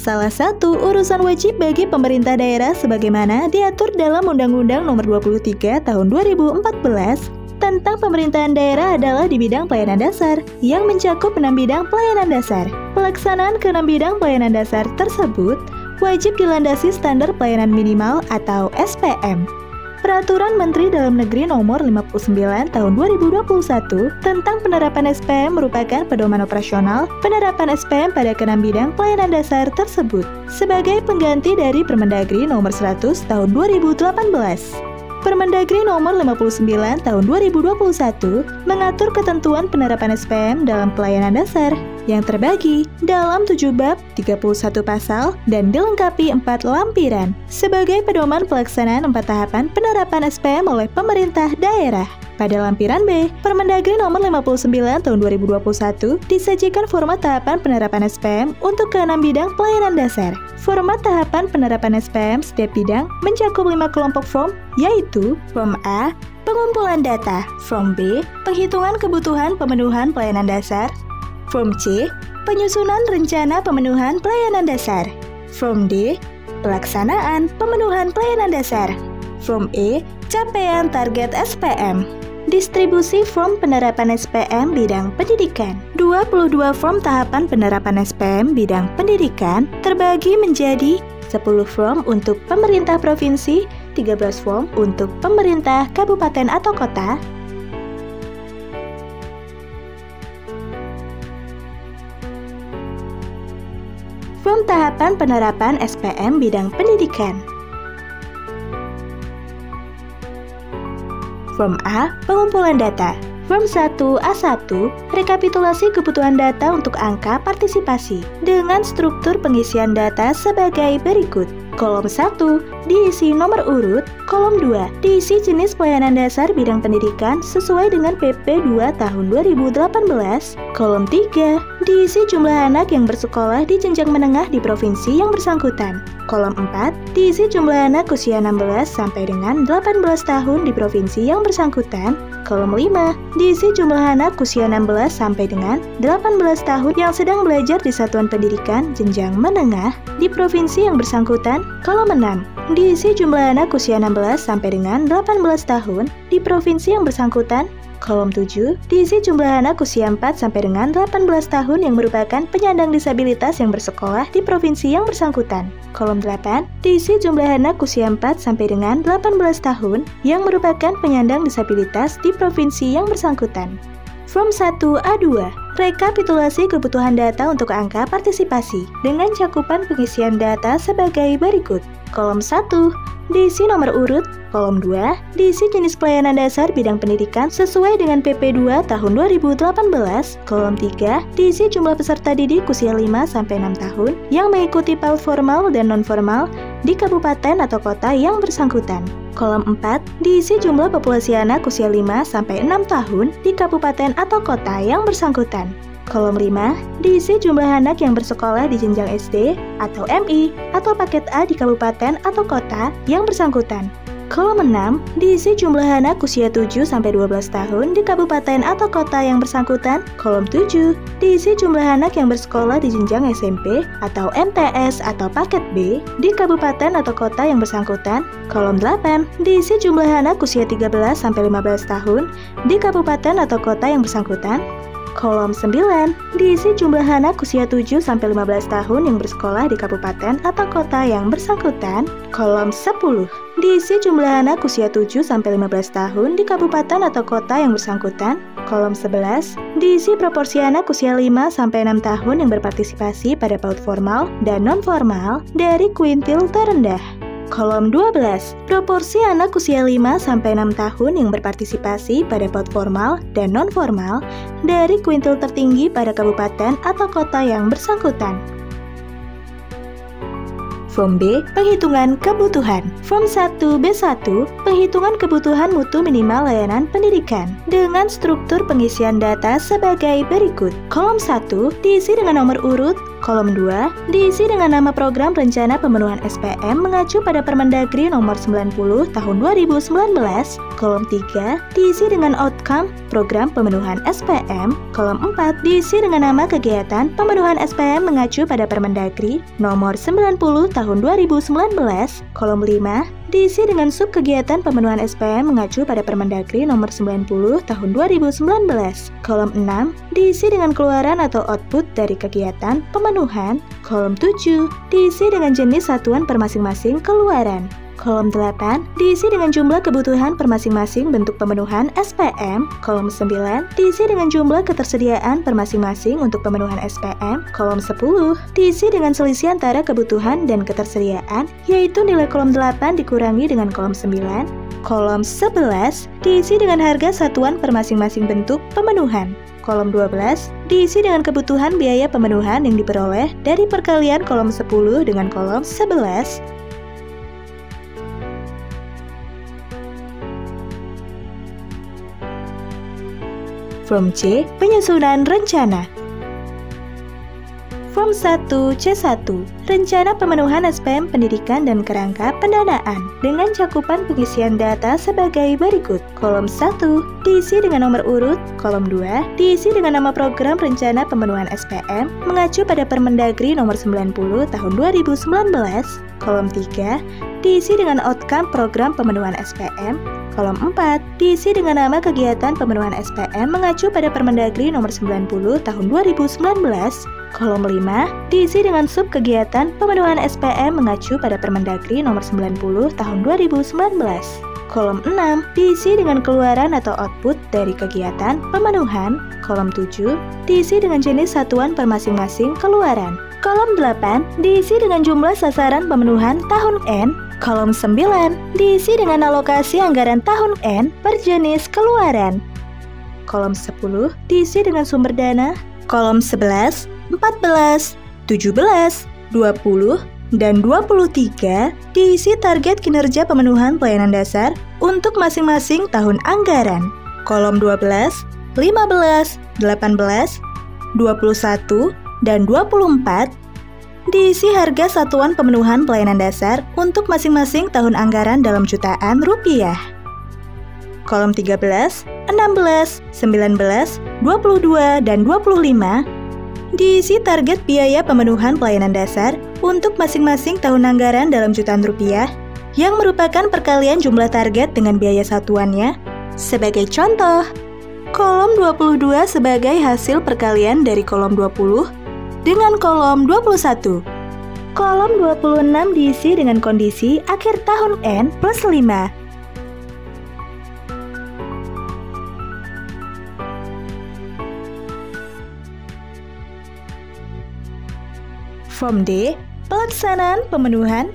Salah satu urusan wajib bagi pemerintah daerah sebagaimana diatur dalam Undang-Undang Nomor 23 Tahun 2014 tentang pemerintahan daerah adalah di bidang pelayanan dasar, yang mencakup 6 bidang pelayanan dasar. Pelaksanaan ke-6 bidang pelayanan dasar tersebut wajib dilandasi standar pelayanan minimal atau SPM. Peraturan Menteri Dalam Negeri Nomor 59 Tahun 2021 tentang penerapan SPM merupakan pedoman operasional penerapan SPM pada ke-6 bidang pelayanan dasar tersebut sebagai pengganti dari Permendagri Nomor 100 Tahun 2018. Permendagri Nomor 59 Tahun 2021 mengatur ketentuan penerapan SPM dalam pelayanan dasar yang terbagi dalam 7 bab, 31 pasal, dan dilengkapi 4 lampiran sebagai pedoman pelaksanaan 4 tahapan penerapan SPM oleh pemerintah daerah. Pada lampiran B, Permendagri Nomor 59 Tahun 2021 disajikan format tahapan penerapan SPM untuk ke-6 bidang pelayanan dasar. Format tahapan penerapan SPM setiap bidang mencakup 5 kelompok form, yaitu Form A, pengumpulan data, Form B, penghitungan kebutuhan pemenuhan pelayanan dasar, Form C, penyusunan rencana pemenuhan pelayanan dasar, Form D, pelaksanaan pemenuhan pelayanan dasar, Form E, capaian target SPM. Distribusi form penerapan SPM bidang pendidikan. 22 form tahapan penerapan SPM bidang pendidikan terbagi menjadi 10 form untuk pemerintah provinsi, 13 form untuk pemerintah kabupaten atau kota, form tahapan penerapan SPM bidang pendidikan. Form A, pengumpulan data. Form 1A1, rekapitulasi kebutuhan data untuk angka partisipasi dengan struktur pengisian data sebagai berikut. Kolom 1 diisi nomor urut, kolom 2 diisi jenis pelayanan dasar bidang pendidikan sesuai dengan PP 2 tahun 2018, kolom 3 diisi jumlah anak yang bersekolah di jenjang menengah di provinsi yang bersangkutan, kolom 4 diisi jumlah anak usia 16 sampai dengan 18 tahun di provinsi yang bersangkutan, kolom 5 diisi jumlah anak usia 16 sampai dengan 18 tahun yang sedang belajar di satuan pendidikan jenjang menengah di provinsi yang bersangkutan, kolom 6 diisi jumlah anak usia 16 sampai dengan 18 tahun di provinsi yang bersangkutan, kolom 7 diisi jumlah anak usia 4 sampai dengan 18 tahun yang merupakan penyandang disabilitas yang bersekolah di provinsi yang bersangkutan, kolom 8 diisi jumlah anak usia 4 sampai dengan 18 tahun yang merupakan penyandang disabilitas di provinsi yang bersangkutan. Form 1A2, rekapitulasi kebutuhan data untuk angka partisipasi dengan cakupan pengisian data sebagai berikut. Kolom 1 diisi nomor urut, kolom 2 diisi jenis pelayanan dasar bidang pendidikan sesuai dengan PP 2 tahun 2018, kolom 3 diisi jumlah peserta didik usia 5-6 tahun yang mengikuti PAUD formal dan non-formal di kabupaten atau kota yang bersangkutan. Kolom 4 diisi jumlah populasi anak usia 5-6 tahun di kabupaten atau kota yang bersangkutan. Kolom 5 diisi jumlah anak yang bersekolah di jenjang SD atau MI atau paket A di kabupaten atau kota yang bersangkutan. Kolom 6 diisi jumlah anak usia 7-12 tahun di kabupaten atau kota yang bersangkutan. Kolom 7 diisi jumlah anak yang bersekolah di jenjang SMP atau MTS atau paket B di kabupaten atau kota yang bersangkutan. Kolom 8 diisi jumlah anak usia 13-15 tahun di kabupaten atau kota yang bersangkutan. Kolom 9 diisi jumlah anak usia 7-15 tahun yang bersekolah di kabupaten atau kota yang bersangkutan. Kolom 10 diisi jumlah anak usia 7-15 tahun di kabupaten atau kota yang bersangkutan. Kolom 11 diisi proporsi anak usia 5-6 tahun yang berpartisipasi pada PAUD formal dan non-formal dari kuintil terendah. Kolom 12, proporsi anak usia 5-6 tahun yang berpartisipasi pada PAUD formal dan non-formal dari kuintil tertinggi pada kabupaten atau kota yang bersangkutan. Form B, penghitungan kebutuhan. Form 1B1, penghitungan kebutuhan mutu minimal layanan pendidikan dengan struktur pengisian data sebagai berikut. Kolom 1 diisi dengan nomor urut, Kolom 2 diisi dengan nama program rencana pemenuhan SPM mengacu pada Permendagri nomor 90 tahun 2019. Kolom 3 diisi dengan outcome program pemenuhan SPM. Kolom 4 diisi dengan nama kegiatan pemenuhan SPM mengacu pada Permendagri nomor 90 tahun 2019. Kolom 5 diisi dengan sub kegiatan pemenuhan SPM mengacu pada Permendagri nomor 90 tahun 2019. Kolom 6 diisi dengan keluaran atau output dari kegiatan pemenuhan. Kolom 7 diisi dengan jenis satuan per masing-masing keluaran. Kolom 8 diisi dengan jumlah kebutuhan per masing-masing bentuk pemenuhan SPM. Kolom 9 diisi dengan jumlah ketersediaan per masing-masing untuk pemenuhan SPM. Kolom 10 diisi dengan selisih antara kebutuhan dan ketersediaan, yaitu nilai kolom 8 dikurangi dengan kolom 9. Kolom 11 diisi dengan harga satuan per masing-masing bentuk pemenuhan. Kolom 12 diisi dengan kebutuhan biaya pemenuhan yang diperoleh dari perkalian kolom 10 dengan kolom 11. Form C, penyusunan rencana. Form 1 C1, rencana pemenuhan SPM pendidikan dan kerangka pendanaan dengan cakupan pengisian data sebagai berikut. Kolom 1 diisi dengan nomor urut, kolom 2 diisi dengan nama program rencana pemenuhan SPM mengacu pada Permendagri nomor 90 tahun 2019. Kolom 3 diisi dengan outcome program pemenuhan SPM. Kolom 4 diisi dengan nama kegiatan pemenuhan SPM mengacu pada Permendagri nomor 90 tahun 2019. Kolom 5 diisi dengan sub kegiatan pemenuhan SPM mengacu pada Permendagri nomor 90 tahun 2019. Kolom 6 diisi dengan keluaran atau output dari kegiatan pemenuhan. Kolom 7 diisi dengan jenis satuan per masing-masing keluaran. Kolom 8 diisi dengan jumlah sasaran pemenuhan tahun N. Kolom 9 diisi dengan alokasi anggaran tahun N per jenis keluaran. Kolom 10 diisi dengan sumber dana. Kolom 11, 14, 17, 20, dan 23 diisi target kinerja pemenuhan pelayanan dasar untuk masing-masing tahun anggaran. Kolom 12, 15, 18, 21, dan 24 diisi harga satuan pemenuhan pelayanan dasar untuk masing-masing tahun anggaran dalam jutaan rupiah. Kolom 13, 16, 19, 22, dan 25 diisi target biaya pemenuhan pelayanan dasar untuk masing-masing tahun anggaran dalam jutaan rupiah yang merupakan perkalian jumlah target dengan biaya satuannya. Sebagai contoh, kolom 22 sebagai hasil perkalian dari kolom 20 dengan kolom 21. Kolom 26 diisi dengan kondisi akhir tahun N plus 5. Form D, pelaksanaan pemenuhan.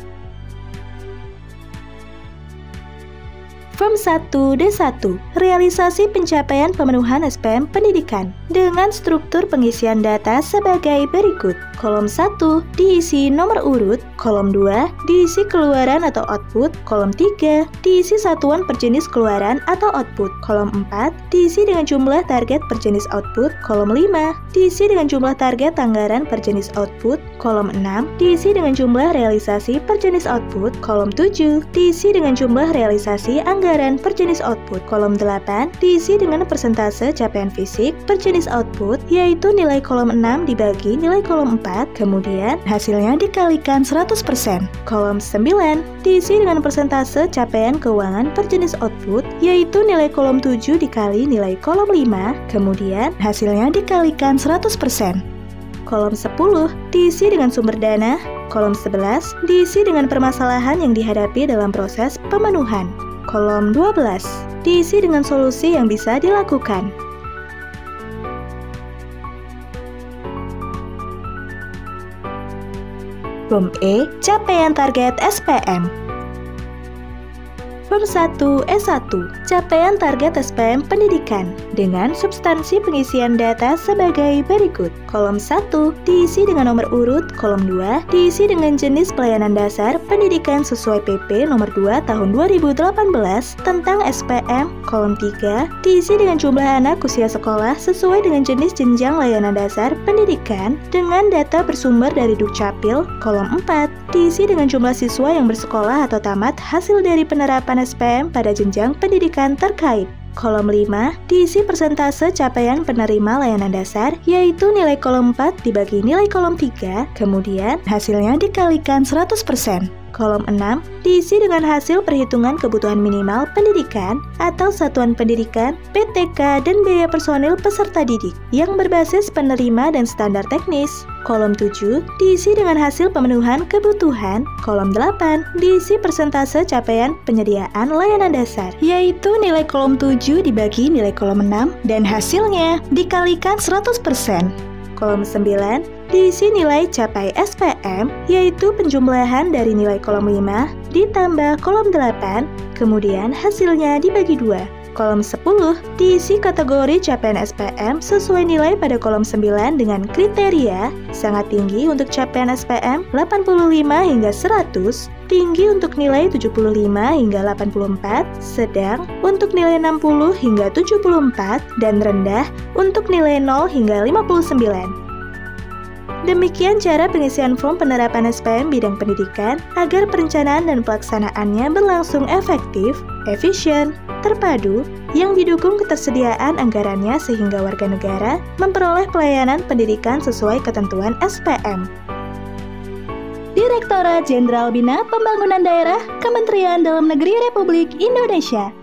Form 1 D1, realisasi pencapaian pemenuhan SPM pendidikan dengan struktur pengisian data sebagai berikut. Kolom 1 diisi nomor urut, kolom 2 diisi keluaran atau output, kolom 3 diisi satuan per jenis keluaran atau output, kolom 4 diisi dengan jumlah target per jenis output, kolom 5 diisi dengan jumlah target anggaran per jenis output, kolom 6 diisi dengan jumlah realisasi per jenis output, kolom 7 diisi dengan jumlah realisasi anggaran per jenis output, kolom 8 diisi dengan persentase capaian fisik per jenis output, yaitu nilai kolom 6 dibagi nilai kolom 4, kemudian hasilnya dikalikan 100%. Kolom 9 diisi dengan persentase capaian keuangan per jenis output, yaitu nilai kolom 7 dikali nilai kolom 5, kemudian hasilnya dikalikan 100%. Kolom 10 diisi dengan sumber dana, kolom 11 diisi dengan permasalahan yang dihadapi dalam proses pemenuhan, kolom 12 diisi dengan solusi yang bisa dilakukan. Form E, capaian target SPM. Form 1 S1, capaian target SPM pendidikan dengan substansi pengisian data sebagai berikut. Kolom 1 diisi dengan nomor urut, kolom 2 diisi dengan jenis pelayanan dasar pendidikan sesuai PP nomor 2 tahun 2018 tentang SPM, kolom 3 diisi dengan jumlah anak usia sekolah sesuai dengan jenis jenjang layanan dasar pendidikan dengan data bersumber dari Dukcapil, kolom 4 diisi dengan jumlah siswa yang bersekolah atau tamat hasil dari penerapan SPM pada jenjang pendidikan terkait. Kolom 5 diisi persentase capaian penerima layanan dasar, yaitu nilai kolom 4 dibagi nilai kolom 3, kemudian hasilnya dikalikan 100%. Kolom 6 diisi dengan hasil perhitungan kebutuhan minimal pendidikan atau satuan pendidikan, PTK, dan biaya personil peserta didik yang berbasis penerima dan standar teknis. Kolom 7 diisi dengan hasil pemenuhan kebutuhan. Kolom 8 diisi persentase capaian penyediaan layanan dasar, yaitu nilai kolom 7 dibagi nilai kolom 6 dan hasilnya dikalikan 100%. Kolom 9 diisi nilai capai SPM, yaitu penjumlahan dari nilai kolom 5 ditambah kolom 8, kemudian hasilnya dibagi 2. Kolom 10 diisi kategori capaian SPM sesuai nilai pada kolom 9 dengan kriteria sangat tinggi untuk capaian SPM 85 hingga 100, tinggi untuk nilai 75 hingga 84, sedang untuk nilai 60 hingga 74, dan rendah untuk nilai 0 hingga 59. Demikian cara pengisian form penerapan SPM bidang pendidikan agar perencanaan dan pelaksanaannya berlangsung efektif, efisien, terpadu, yang didukung ketersediaan anggarannya sehingga warga negara memperoleh pelayanan pendidikan sesuai ketentuan SPM. Direktorat Jenderal Bina Pembangunan Daerah, Kementerian Dalam Negeri Republik Indonesia.